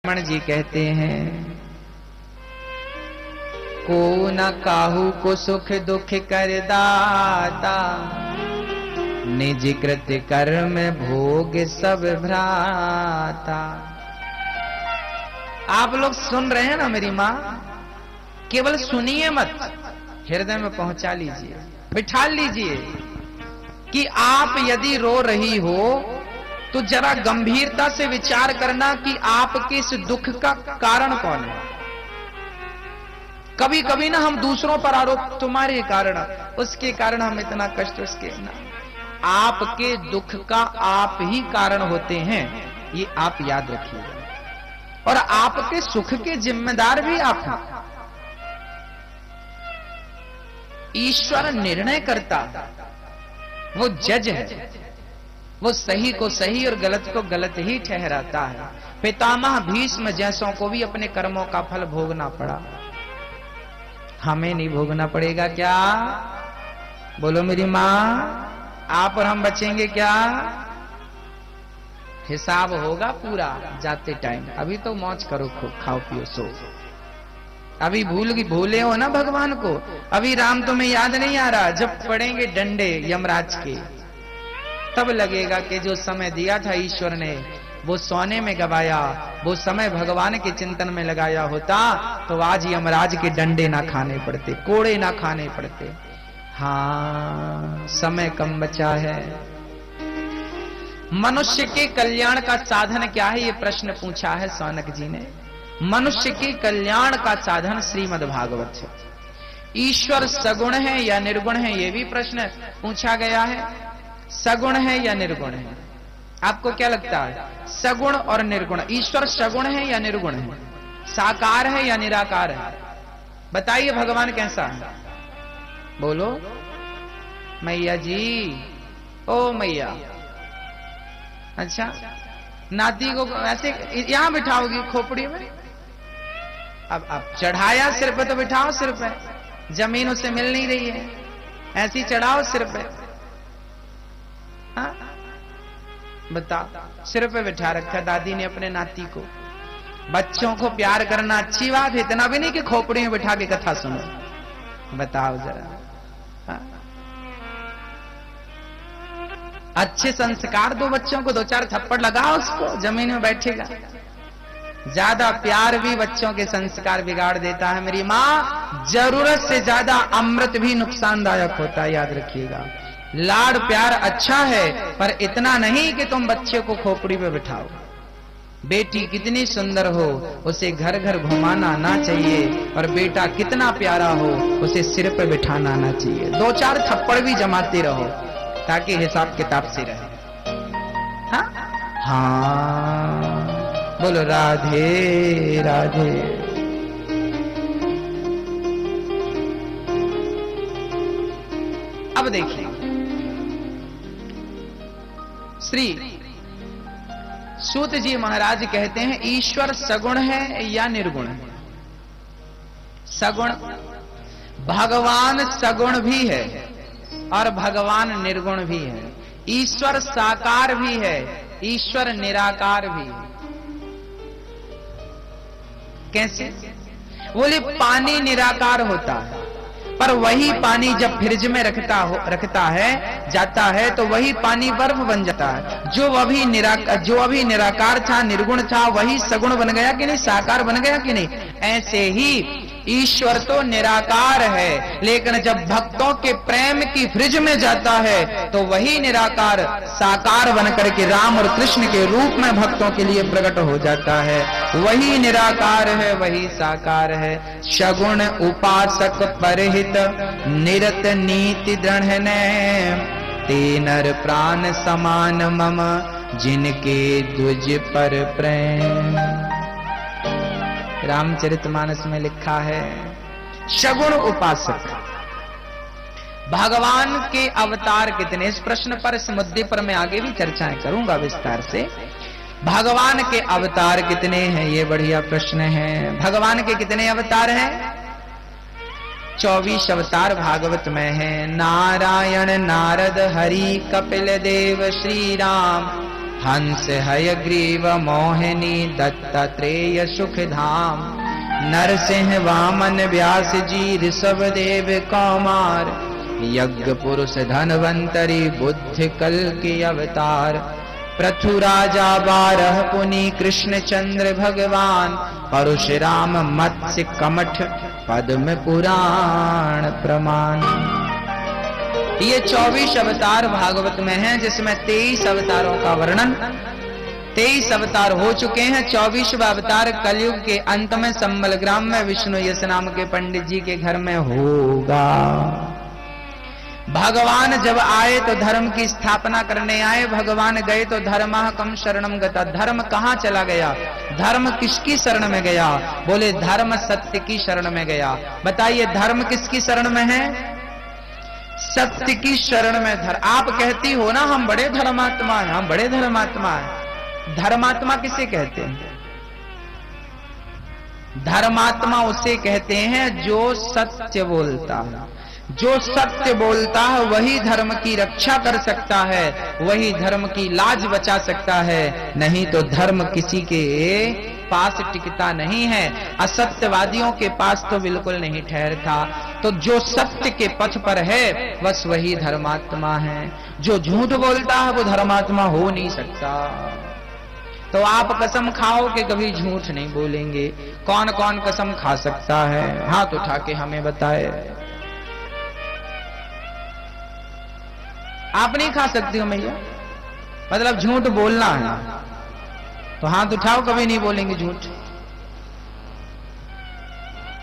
रमण जी कहते हैं, को न काहू को सुख दुख कर दाता, निज कृत कर्म भोग सब भ्राता। आप लोग सुन रहे हैं ना मेरी मां, केवल सुनिए मत, हृदय में पहुंचा लीजिए, बिठा लीजिए कि आप यदि रो रही हो तो जरा गंभीरता से विचार करना कि आपके इस दुख का कारण कौन है। कभी कभी ना हम दूसरों पर आरोप, तुम्हारे कारण, उसके कारण हम इतना कष्ट, उसके ना, आपके दुख का आप ही कारण होते हैं, ये आप याद रखिएगा। और आपके सुख के जिम्मेदार भी आप हैं। ईश्वर निर्णय करता, वो जज है, वो सही को सही और गलत को गलत ही ठहराता है। पितामह भीष्म जैसों को भी अपने कर्मों का फल भोगना पड़ा, हमें नहीं भोगना पड़ेगा क्या? बोलो मेरी मां, आप और हम बचेंगे क्या? हिसाब होगा पूरा जाते टाइम। अभी तो मौज करो, खाओ पियो सो। अभी भूले हो ना भगवान को, अभी राम तुम्हें याद नहीं आ रहा। जब पड़ेंगे डंडे यमराज के, तब लगेगा कि जो समय दिया था ईश्वर ने वो सोने में गवाया, वो समय भगवान के चिंतन में लगाया होता तो आज यमराज के डंडे ना खाने पड़ते, कोड़े ना खाने पड़ते। हाँ, समय कम बचा है। मनुष्य के कल्याण का साधन क्या है, ये प्रश्न पूछा है सौनक जी ने। मनुष्य के कल्याण का साधन श्रीमद् भागवत है। ईश्वर सगुण है या निर्गुण है, ये भी प्रश्न पूछा गया है। सगुण है या निर्गुण है? आपको क्या लगता है, सगुण और निर्गुण, ईश्वर सगुण है या निर्गुण है? साकार है या निराकार है? बताइए भगवान कैसा है? बोलो मैया जी, ओ मैया। अच्छा, नाती को ऐसे यहां बिठाओगी खोपड़ी में? अब चढ़ाया सिर पे तो बिठाओ सिर पे, जमीन उससे मिल नहीं रही है, ऐसी चढ़ाओ सिर पे। हाँ बताओ, सिर पे बिठा रखा दादी ने अपने नाती को। बच्चों को प्यार करना अच्छी बात है, इतना भी नहीं कि खोपड़ी में बिठा के कथा सुनो। बताओ जरा, हाँ? अच्छे संस्कार दो बच्चों को, 2-4 थप्पड़ लगाओ उसको, जमीन में बैठेगा। ज्यादा प्यार भी बच्चों के संस्कार बिगाड़ देता है मेरी मां। जरूरत से ज्यादा अमृत भी नुकसानदायक होता है, याद रखिएगा। लाड़ प्यार अच्छा है, पर इतना नहीं कि तुम बच्चे को खोपड़ी पे बिठाओ। बेटी कितनी सुंदर हो उसे घर घर घुमाना आना चाहिए, और बेटा कितना प्यारा हो उसे सिर पे बिठाना आना चाहिए। 2-4 थप्पड़ भी जमाते रहो ताकि हिसाब किताब से रहे। हाँ, बोलो राधे राधे। अब देखिए, श्री सूत जी महाराज कहते हैं, ईश्वर सगुण है या निर्गुण है? सगुण, भगवान सगुण भी है और भगवान निर्गुण भी है। ईश्वर साकार भी है, ईश्वर निराकार भी है। कैसे? बोले पानी निराकार होता है, पर वही पानी जब फ्रिज में रखता है जाता है तो वही पानी बर्फ बन जाता है। जो अभी निराकार था, निर्गुण था, वही सगुण बन गया कि नहीं, साकार बन गया कि नहीं? ऐसे ही ईश्वर तो निराकार है, लेकिन जब भक्तों के प्रेम की फ्रिज में जाता है तो वही निराकार साकार बनकर के राम और कृष्ण के रूप में भक्तों के लिए प्रकट हो जाता है। वही निराकार है, वही साकार है। सगुण उपासक परहित निरत नीति दृढ़ ने, ते नर प्राण समान मम जिनके द्विज पर प्रेम। रामचरितमानस में लिखा है, सगुण उपासक। भगवान के अवतार कितने, इस प्रश्न पर, इस मुद्दे पर मैं आगे भी चर्चाएं करूंगा विस्तार से। भगवान के अवतार कितने हैं, ये बढ़िया प्रश्न है। भगवान के कितने अवतार हैं? 24 अवतार भागवत में है। नारायण, नारद, हरि, कपिल देव, श्री राम, हंस हयग्रीव मोहिनी दत्तात्रेय सुख धाम, नरसिंह वामन व्यास जी ऋषभ देव कौमार, यज्ञ पुरुष धनवंतरी बुद्धि कल की अवतार, पृथु राजा बारह पुनि कृष्ण चंद्र भगवान, परशुराम मत्स्य कमठ पद्म पुराण प्रमाण। ये 24 अवतार भागवत में हैं, जिसमें 23 अवतारों का वर्णन, 23 अवतार हो चुके हैं। 24वां अवतार कलयुग के अंत में संबलग्राम में विष्णु यश नाम के पंडित जी के घर में होगा। भगवान जब आए तो धर्म की स्थापना करने आए, भगवान गए तो धर्मः कम शरणम गता, धर्म कहां चला गया, धर्म किसकी शरण में गया? बोले धर्म सत्य की शरण में गया। बताइए धर्म किसकी शरण में है? सत्य की शरण में। आप कहती हो ना हम बड़े धर्मात्मा हैं, हम बड़े धर्मात्मा हैं। धर्मात्मा किसे कहते हैं? धर्मात्मा उसे कहते हैं जो सत्य बोलता है। जो सत्य बोलता है वही धर्म की रक्षा कर सकता है, वही धर्म की लाज बचा सकता है, नहीं तो धर्म किसी के पास टिकता नहीं है। असत्यवादियों के पास तो बिल्कुल नहीं ठहरता। तो जो सत्य के पथ पर है बस वही धर्मात्मा है। जो झूठ बोलता है वो धर्मात्मा हो नहीं सकता। तो आप कसम खाओ कि कभी झूठ नहीं बोलेंगे। कौन कौन कसम खा सकता है? हाथ उठा के हमें बताए। आप नहीं खा सकती हो मैया? मतलब झूठ बोलना है तो हाथ उठाओ, कभी नहीं बोलेंगे झूठ।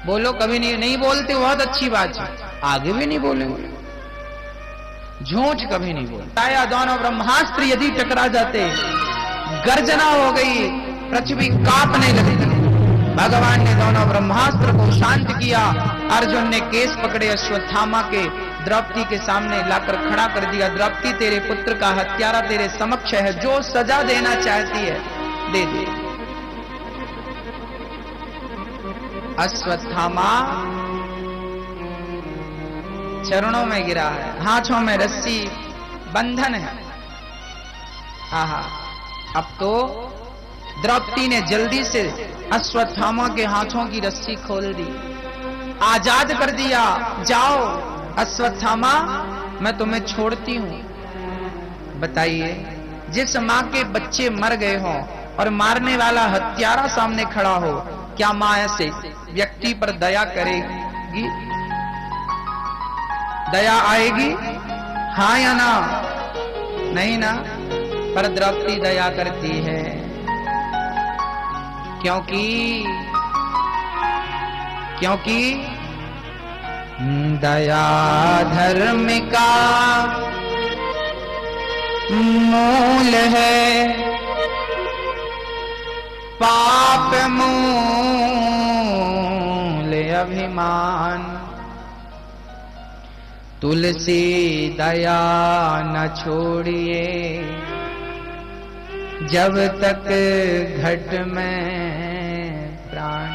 बोलो कभी नहीं बोलते, बहुत अच्छी बात है, आगे भी नहीं बोलेंगे। झूठ कभी नहीं बोलते। आया दोनों ब्रह्मास्त्र यदि टकरा जाते, गर्जना हो गई, पृथ्वी कांपने लगी। भगवान ने दोनों ब्रह्मास्त्र को शांत किया। अर्जुन ने केस पकड़े अश्वत्थामा के, द्रौपदी के सामने लाकर खड़ा कर दिया। द्रौपदी तेरे पुत्र का हत्यारा तेरे समक्ष है, जो सजा देना चाहती है दे दे। अश्वत्थामा चरणों में गिरा है, हाथों में रस्सी बंधन है। आहा, अब तो द्रौपदी ने जल्दी से अश्वत्थामा के हाथों की रस्सी खोल दी, आजाद कर दिया। जाओ अश्वत्थामा, मैं तुम्हें छोड़ती हूं। बताइए, जिस मां के बच्चे मर गए हों और मारने वाला हत्यारा सामने खड़ा हो, क्या मां ऐसे व्यक्ति पर दया करेगी? दया आएगी? हाँ या ना? नहीं ना। पर द्रौपदी दया करती है, क्योंकि दया धर्म का मूल है, पाप मूल अभिमान। तुलसी दया न छोड़िए, जब तक घट में प्राण।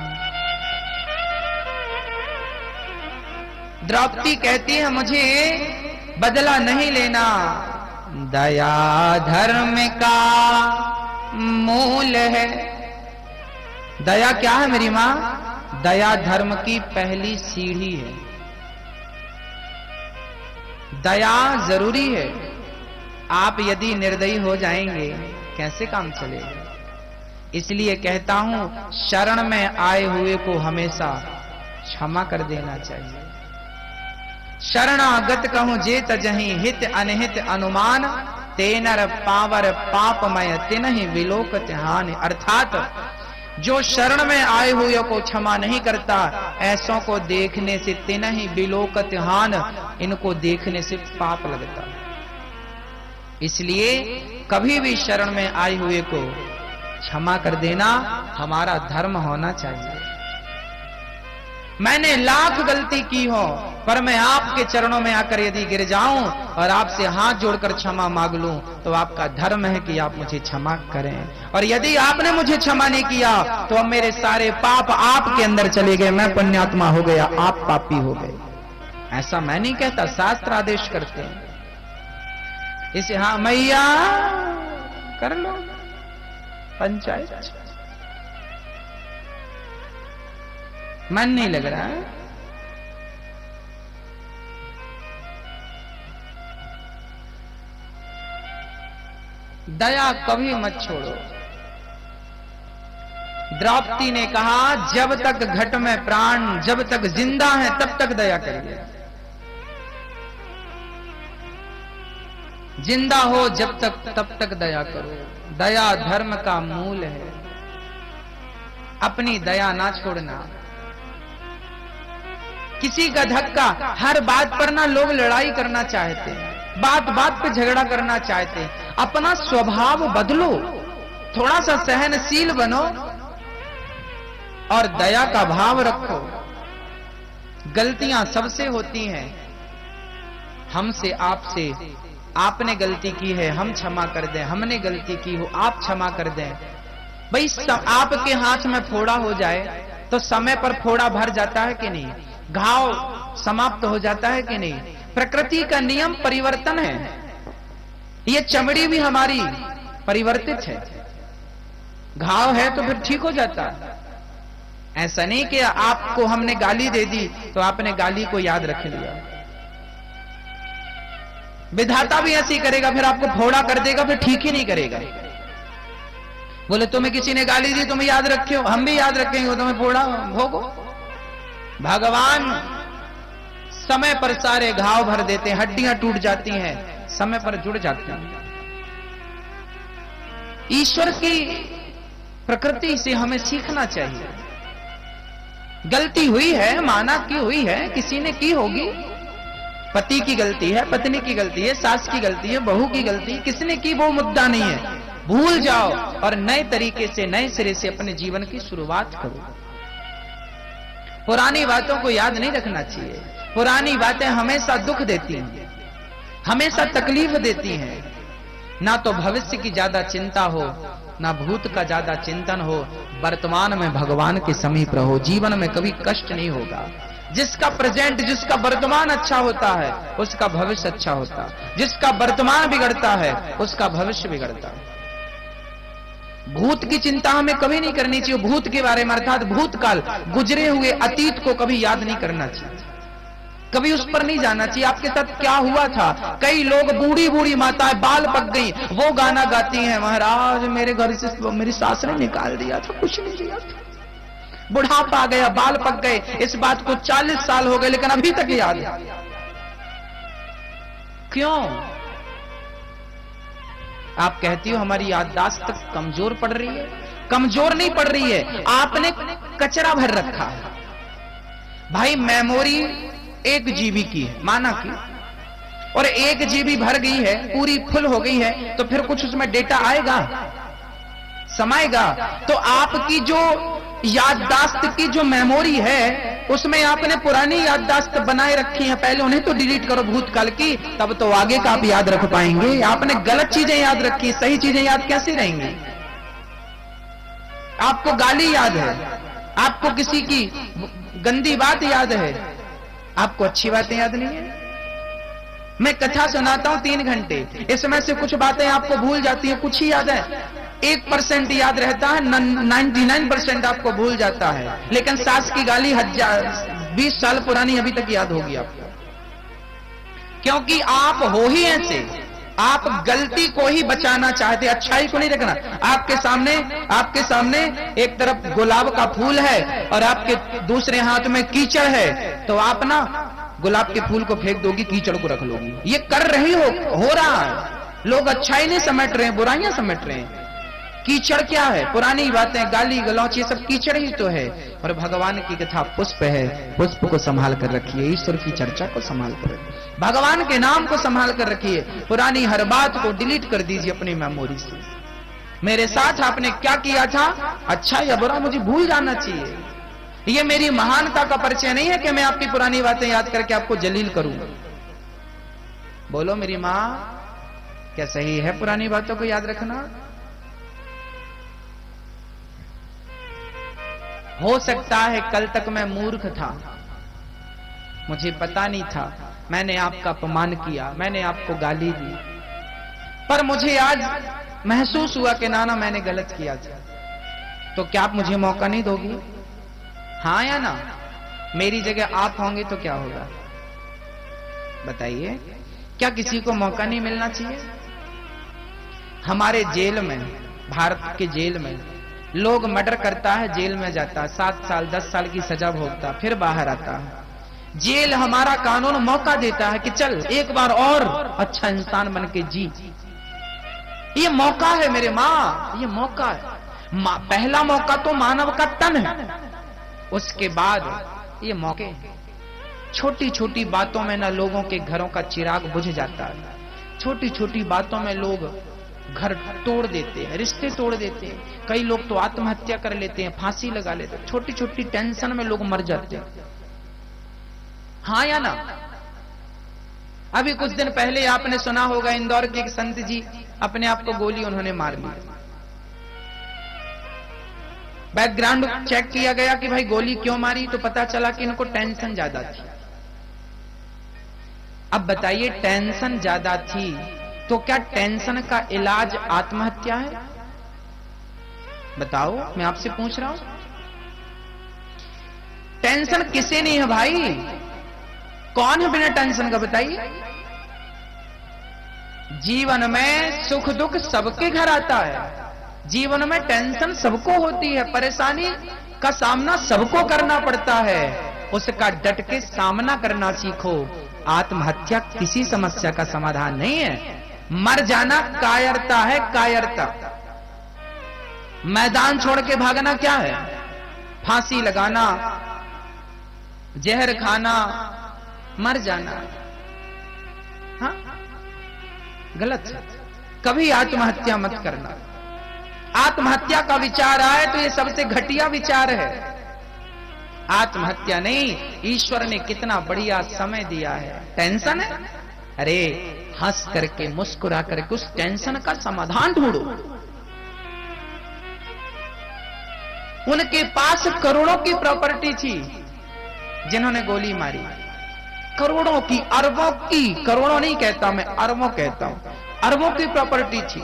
द्रौपदी कहती है मुझे बदला नहीं लेना, दया धर्म का मूल है। दया क्या है मेरी मां? दया धर्म की पहली सीढ़ी है। दया जरूरी है। आप यदि निर्दयी हो जाएंगे कैसे काम चलेगा? इसलिए कहता हूं, शरण में आए हुए को हमेशा क्षमा कर देना चाहिए। शरणागत कहूं जे तजहि, हित अनहित अनुमान, तेनर पावर पापमय तिनहि विलोकत हानि। अर्थात जो शरण में आए हुए को क्षमा नहीं करता, ऐसों को देखने से तिनहि विलोकत हान, इनको देखने से पाप लगता। इसलिए कभी भी शरण में आए हुए को क्षमा कर देना हमारा धर्म होना चाहिए। मैंने लाख गलती की हो, पर मैं आपके चरणों में आकर यदि गिर जाऊं और आपसे हाथ जोड़कर क्षमा मांग लूं, तो आपका धर्म है कि आप मुझे क्षमा करें। और यदि आपने मुझे क्षमा नहीं किया तो अब मेरे सारे पाप आपके अंदर चले गए, मैं पुण्यात्मा हो गया, आप पापी हो गए। ऐसा मैं नहीं कहता, शास्त्र आदेश करते हैं। इसे हाँ मैया कर लो पंचायत। मन नहीं लग रहा है? दया कभी मत छोड़ो। द्रौपदी ने कहा जब तक घट में प्राण, जब तक जिंदा है तब तक दया करिए। जिंदा हो जब तक तब तक दया करो। दया धर्म का मूल है। अपनी दया ना छोड़ना। किसी का धक्का, हर बात पर ना लोग लड़ाई करना चाहते हैं, बात बात पे झगड़ा करना चाहते हैं। अपना स्वभाव बदलो, थोड़ा सा सहनशील बनो और दया का भाव रखो। गलतियां सबसे होती हैं, हमसे, आपसे। आपने गलती की है, हम क्षमा कर दें। हमने गलती की हो, आप क्षमा कर दें। भाई आपके हाथ में फोड़ा हो जाए तो समय पर फोड़ा भर जाता है कि नहीं? घाव समाप्त हो जाता है कि नहीं? प्रकृति का नियम परिवर्तन है। ये चमड़ी भी हमारी परिवर्तित है। घाव है तो फिर ठीक हो जाता है। ऐसा नहीं कि आपको हमने गाली दे दी तो आपने गाली को याद रख लिया। विधाता भी ऐसी करेगा, फिर आपको फोड़ा कर देगा, फिर ठीक ही नहीं करेगा। बोले तुम्हें किसी ने गाली दी, तुम याद रखे हो, हम भी याद रखेंगे, तुम्हें फोड़ा भोगो। भगवान समय पर सारे घाव भर देते हैं, हड्डियां टूट जाती हैं, समय पर जुड़ जाती हैं। ईश्वर की प्रकृति से हमें सीखना चाहिए। गलती हुई है, माना की हुई है, किसी ने की होगी। पति की गलती है, पत्नी की गलती है, सास की गलती है, बहू की गलती, किसने की वो मुद्दा नहीं है। भूल जाओ और नए तरीके से, नए सिरे से अपने जीवन की शुरुआत करो। पुरानी बातों को याद नहीं रखना चाहिए। पुरानी बातें हमेशा दुख देती हैं, हमेशा तकलीफ देती हैं। ना तो भविष्य की ज्यादा चिंता हो, ना भूत का ज्यादा चिंतन हो। वर्तमान में भगवान के समीप रहो, जीवन में कभी कष्ट नहीं होगा। जिसका प्रेजेंट, जिसका वर्तमान अच्छा होता है उसका भविष्य अच्छा होता है। जिसका वर्तमान बिगड़ता है उसका भविष्य बिगड़ता है। भूत की चिंता हमें कभी नहीं करनी चाहिए। भूत के बारे में, अर्थात भूतकाल, गुजरे हुए अतीत को कभी याद नहीं करना चाहिए, कभी उस पर नहीं जाना चाहिए। आपके साथ क्या हुआ था? कई लोग, बूढ़ी बूढ़ी माताएं बाल पक गई, वो गाना गाती हैं, महाराज मेरे घर से मेरी सास ने निकाल दिया था, कुछ नहीं दिया था, बुढ़ापा आ गया, बाल पक गए। इस बात को 40 साल हो गए लेकिन अभी तक याद है। क्यों? आप कहती हो हमारी याददाश्त तक कमजोर पड़ रही है। कमजोर नहीं पड़ रही है, आपने कचरा भर रखा है। भाई मेमोरी 1 GB की है, माना की, और 1 GB भर गई है, पूरी फुल हो गई है, तो फिर कुछ उसमें डेटा आएगा, समाएगा। तो आपकी जो याददाश्त की जो मेमोरी है उसमें आपने पुरानी याददाश्त बनाए रखी है, पहले उन्हें तो डिलीट करो भूतकाल की, तब तो आगे का आप याद रख पाएंगे। आपने गलत चीजें याद रखी, सही चीजें याद कैसे रहेंगी? आपको गाली याद है, आपको किसी की गंदी बात याद है, आपको अच्छी बातें याद नहीं है। मैं कथा सुनाता हूं 3 घंटे, इसमें से कुछ बातें आपको भूल जाती हैं, कुछ ही याद है। 1% याद रहता है, 99% आपको भूल जाता है। लेकिन सास की गाली 20 साल पुरानी अभी तक याद होगी आपको, क्योंकि आप हो ही ऐसे। आप गलती को ही बचाना चाहते, अच्छाई को नहीं रखना। आपके सामने एक तरफ गुलाब का फूल है और आपके दूसरे हाथ में कीचड़ है, तो आप ना गुलाब के फूल को फेंक दोगी, कीचड़ को रख लोगी। ये कर रही हो रहा है। लोग अच्छाई नहीं समेट रहे हैं, बुराइयां समेट रहे हैं। कीचड़ क्या है? पुरानी बातें, गाली गलौच, ये सब कीचड़ ही तो है। और भगवान की कथा पुष्प है, पुष्प को संभाल कर रखिए, ईश्वर की चर्चा को संभाल कर रखिए, भगवान के नाम को संभाल कर रखिए। पुरानी हर बात को डिलीट कर दीजिए अपनी मेमोरी से। मेरे साथ आपने क्या किया था, अच्छा या बुरा, मुझे भूल जाना चाहिए। ये मेरी महानता का परिचय नहीं है कि मैं आपकी पुरानी बातें याद करके आपको जलील करूं। बोलो मेरी मां, क्या सही है पुरानी बातों को याद रखना? हो सकता है कल तक मैं मूर्ख था, मुझे पता नहीं था, मैंने आपका अपमान किया, मैंने आपको गाली दी, पर मुझे आज महसूस हुआ कि ना मैंने गलत किया था, तो क्या आप मुझे मौका नहीं दोगी? हाँ या ना? मेरी जगह आप होंगे तो क्या होगा बताइए? क्या किसी को मौका नहीं मिलना चाहिए? हमारे जेल में, भारत के जेल में लोग मर्डर करता है, जेल में जाता है, 7 साल 10 साल की सजा भोगता, फिर बाहर आता है। जेल हमारा कानून मौका देता है कि चल एक बार और अच्छा इंसान बन के जी। ये मौका है मेरे मां, ये मौका है। पहला मौका तो मानव का तन है, उसके बाद ये मौके। छोटी छोटी बातों में ना लोगों के घरों का चिराग बुझ जाता है। छोटी छोटी बातों में लोग घर तोड़ देते हैं, रिश्ते तोड़ देते हैं। कई लोग तो आत्महत्या कर लेते हैं, फांसी लगा लेते हैं। छोटी छोटी टेंशन में लोग मर जाते हैं। हाँ या ना? अभी कुछ दिन पहले आपने सुना होगा, इंदौर के एक संत जी अपने आप को गोली उन्होंने मार ली। बैकग्राउंड चेक किया गया कि भाई गोली क्यों मारी, तो पता चला कि इनको टेंशन ज्यादा थी। अब बताइए, टेंशन ज्यादा थी तो क्या टेंशन का इलाज आत्महत्या है? बताओ, मैं आपसे पूछ रहा हूं। टेंशन किसे नहीं है भाई? कौन है बिना टेंशन का बताइए? जीवन में सुख दुख सबके घर आता है। जीवन में टेंशन सबको होती है, परेशानी का सामना सबको करना पड़ता है। उसका डट के सामना करना सीखो। आत्महत्या किसी समस्या का समाधान नहीं है। मर जाना कायरता है, कायरता। मैदान छोड़ के भागना क्या है? फांसी लगाना, जहर खाना, मर जाना। हाँ, गलत है। कभी आत्महत्या मत करना। आत्महत्या का विचार आए तो ये सबसे घटिया विचार है। आत्महत्या नहीं, ईश्वर ने कितना बढ़िया समय दिया है। टेंशन है, अरे हंस करके मुस्कुरा करके उस टेंशन का समाधान ढूंढो। उनके पास करोड़ों की प्रॉपर्टी थी, जिन्होंने गोली मारी। करोड़ों की, अरबों की, करोड़ों नहीं कहता मैं, अरबों कहता हूं। अरबों की प्रॉपर्टी थी।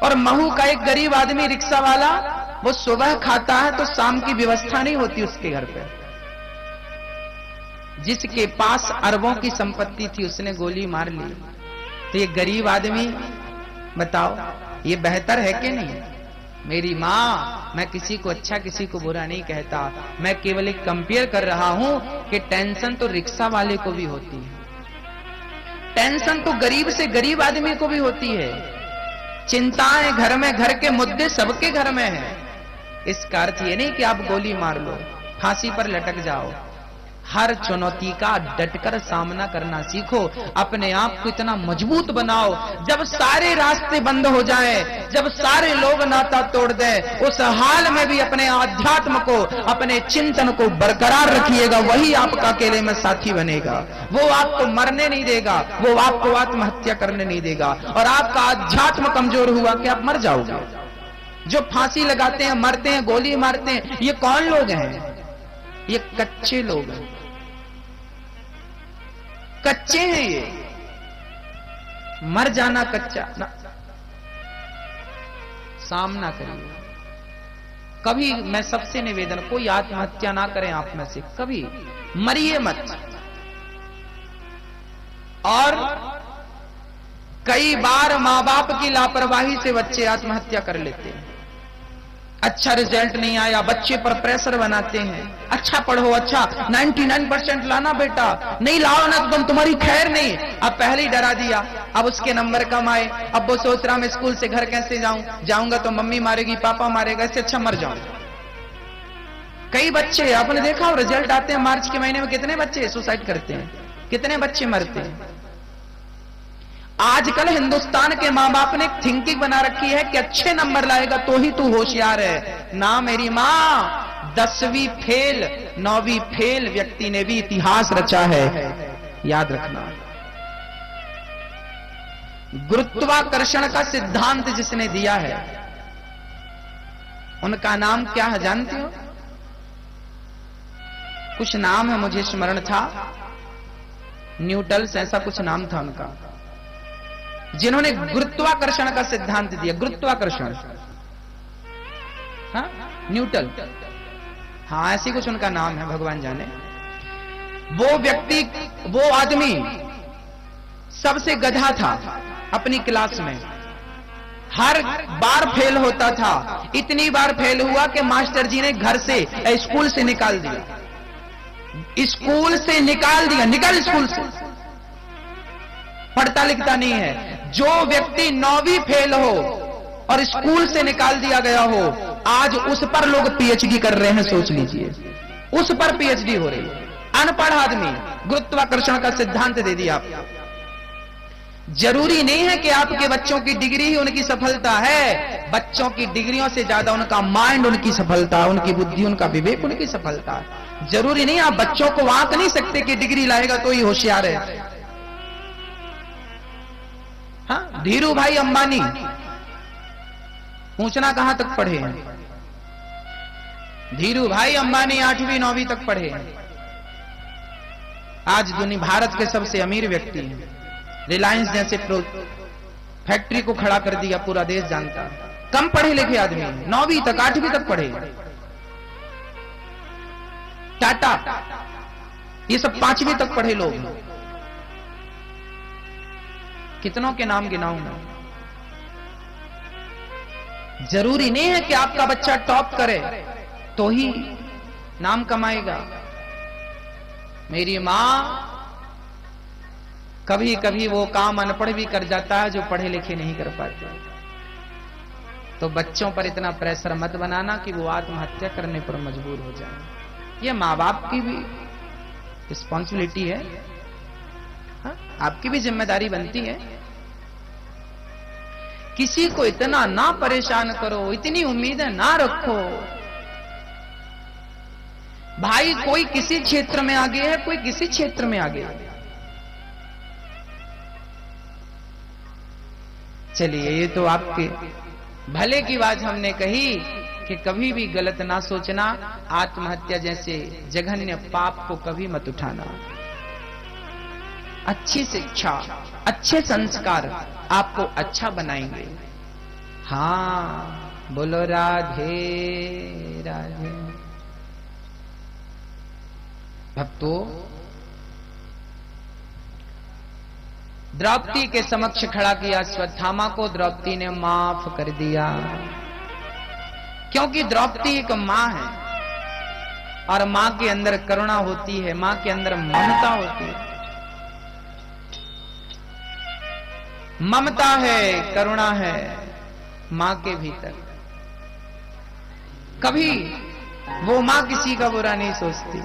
और महू का एक गरीब आदमी, रिक्शा वाला, वो सुबह खाता है तो शाम की व्यवस्था नहीं होती उसके घर पे। जिसके पास अरबों की संपत्ति थी उसने गोली मार ली, तो ये गरीब आदमी, बताओ ये बेहतर है कि नहीं? मेरी मां, मैं किसी को अच्छा किसी को बुरा नहीं कहता, मैं केवल एक कंपेयर कर रहा हूं कि टेंशन तो रिक्शा वाले को भी होती है। टेंशन तो गरीब से गरीब आदमी को भी होती है। चिंताएं घर में, घर के मुद्दे सबके घर में है। इसका अर्थ ये नहीं कि आप गोली मार लो, फांसी पर लटक जाओ। हर चुनौती का डटकर सामना करना सीखो। अपने आप को इतना मजबूत बनाओ, जब सारे रास्ते बंद हो जाएं, जब सारे लोग नाता तोड़ दें, उस हाल में भी अपने आध्यात्म को, अपने चिंतन को बरकरार रखिएगा। वही आपका अकेले में साथी बनेगा। वो आपको मरने नहीं देगा, वो आपको आत्महत्या करने नहीं देगा। और आपका आध्यात्म कमजोर हुआ कि आप मर जाओगे। जो फांसी लगाते हैं, मरते हैं, गोली मारते हैं, ये कौन लोग हैं? ये कच्चे लोग हैं, कच्चे हैं ये। मर जाना कच्चा ना। सामना करिए। कभी मैं सबसे निवेदन, कोई आत्महत्या ना करें आप में से, कभी मरिए मत। और कई बार मां बाप की लापरवाही से बच्चे आत्महत्या कर लेते हैं। अच्छा रिजल्ट नहीं आया, बच्चे पर प्रेशर बनाते हैं। अच्छा पढ़ो, अच्छा 99% लाना बेटा, नहीं लाओ ना तो तुम्हारी खैर नहीं। अब पहले ही डरा दिया, अब उसके नंबर कम आए, अब वो सोच रहा मैं स्कूल से घर कैसे जाऊंगा तो मम्मी मारेगी, पापा मारेगा, इससे अच्छा मर जाऊं। कई बच्चे आपने देखा, रिजल्ट आते हैं मार्च के महीने में, कितने बच्चे सुसाइड करते हैं, कितने बच्चे मरते हैं। आजकल हिंदुस्तान के मां बाप ने थिंकिंग बना रखी है कि अच्छे नंबर लाएगा तो ही तू होशियार है। ना मेरी मां, 10वीं फेल 9वीं फेल व्यक्ति ने भी इतिहास रचा है, याद रखना। गुरुत्वाकर्षण का सिद्धांत जिसने दिया है, उनका नाम क्या है जानते हो? कुछ नाम है, मुझे स्मरण था, न्यूटन ऐसा कुछ नाम था उनका। जिन्होंने गुरुत्वाकर्षण का सिद्धांत दिया। गुरुत्वाकर्षण, हाँ, न्यूटन, हाँ ऐसी कुछ उनका नाम है, भगवान जाने। वो व्यक्ति, वो आदमी सबसे गधा था अपनी क्लास में, हर बार फेल होता था। इतनी बार फेल हुआ कि मास्टर जी ने घर से, स्कूल से निकाल दिया। स्कूल से निकाल दिया, निकल स्कूल से, पढ़ता लिखता नहीं है। जो व्यक्ति 9वीं फेल हो और स्कूल से निकाल दिया गया हो, आज उस पर लोग पीएचडी कर रहे हैं, सोच लीजिए, उस पर पीएचडी हो रही है। अनपढ़ आदमी, गुरुत्वाकर्षण का सिद्धांत दे दिया आपको। जरूरी नहीं है कि आपके बच्चों की डिग्री ही उनकी सफलता है। बच्चों की डिग्रियों से ज्यादा उनका माइंड उनकी सफलता, उनकी बुद्धि, उनका विवेक उनकी सफलता है। जरूरी नहीं, आप बच्चों को आंक नहीं सकते कि डिग्री लाएगा तो ही होशियार है। हाँ, धीरू भाई अंबानी पूछना कहां तक पढ़े हैं? धीरू भाई अंबानी 8वीं 9वीं तक पढ़े हैं। आज दुनिया भारत के सबसे अमीर व्यक्ति हैं। रिलायंस जैसे फैक्ट्री को खड़ा कर दिया, पूरा देश जानता। कम पढ़े लिखे आदमी, 9वीं तक 8वीं तक पढ़े। टाटा, ये सब 5वीं तक पढ़े लोग। कितनों के नाम गिनाऊं मैं? जरूरी नहीं है कि आपका बच्चा टॉप करे तो ही नाम कमाएगा। मेरी मां कभी कभी वो काम अनपढ़ भी कर जाता है जो पढ़े लिखे नहीं कर पाते। तो बच्चों पर इतना प्रेशर मत बनाना कि वो आत्महत्या करने पर मजबूर हो जाए। ये माँ बाप की भी रिस्पॉन्सिबिलिटी है, हाँ? आपकी भी जिम्मेदारी बनती है। किसी को इतना ना परेशान करो, इतनी उम्मीदें ना रखो। भाई कोई किसी क्षेत्र में आगे है, कोई किसी क्षेत्र में आगे है। चलिए, ये तो आपके भले की बात हमने कही कि कभी भी गलत ना सोचना, आत्महत्या जैसे जघन्य पाप को कभी मत उठाना। अच्छी शिक्षा, अच्छे संस्कार आपको अच्छा बनाएंगे। हाँ, बोलो राधे राधे। भक्तों, द्रौपदी के समक्ष खड़ा किया अश्वत्थामा को, द्रौपदी ने माफ कर दिया। क्योंकि द्रौपदी एक मां है और मां के अंदर करुणा होती है, मां के अंदर ममता होती है। ममता है, करुणा है मां के भीतर। कभी वो मां किसी का बुरा नहीं सोचती।